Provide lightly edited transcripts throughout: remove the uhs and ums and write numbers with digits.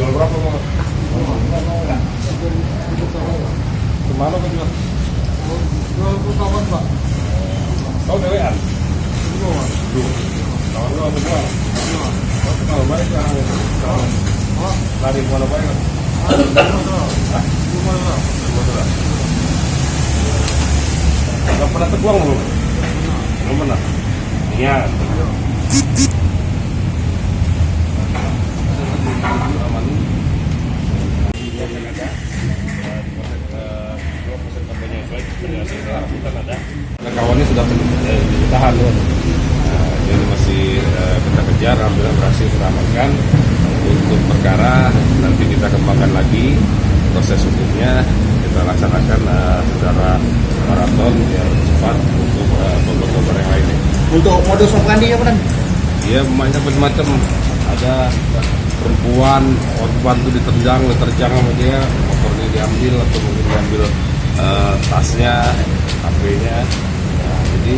Jual berapa Bang? Kemana Bang jual? Jual ke kawan Pak. Kau dewean? Dua. Kawan lu apa jual? Kalau baik sekarang lari kemana baik? Gak pernah teguang belum? Belum pernah? Iya. Kawannya sudah ditahan loh. Jadi masih kita kejar, alhamdulillah berhasil kita amankan. Untuk perkara nanti kita kembangkan lagi proses hukumnya, kita laksanakan secara maraton yang cepat untuk korban-korban yang lainnya. Untuk modus operandi apa kan? Iya, macam-macam. Ada perempuan, korban itu diterjang sama dia, motornya diambil atau mungkin diambil tasnya, HP-nya. Nah, jadi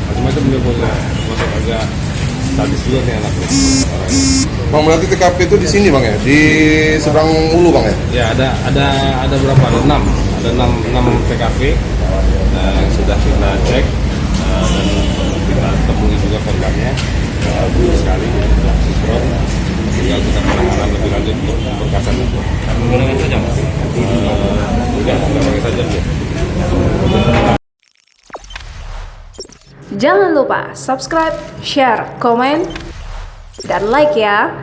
macam-macam dia boleh agak sadis juga nih anaknya. Bang, berarti TKP itu di sini Bang ya? Di seberang Ulu Bang ya? Ya, ada berapa? Ada 6 TKP yang sudah kita cek dan kita temui juga korbannya. Banyak sekali sinkron. Tinggal kita penanganan lebih lanjut untuk berkasan itu. Menggunakan saja Mas? Tidak pakai saja. Jangan lupa subscribe, share, komen, dan like ya.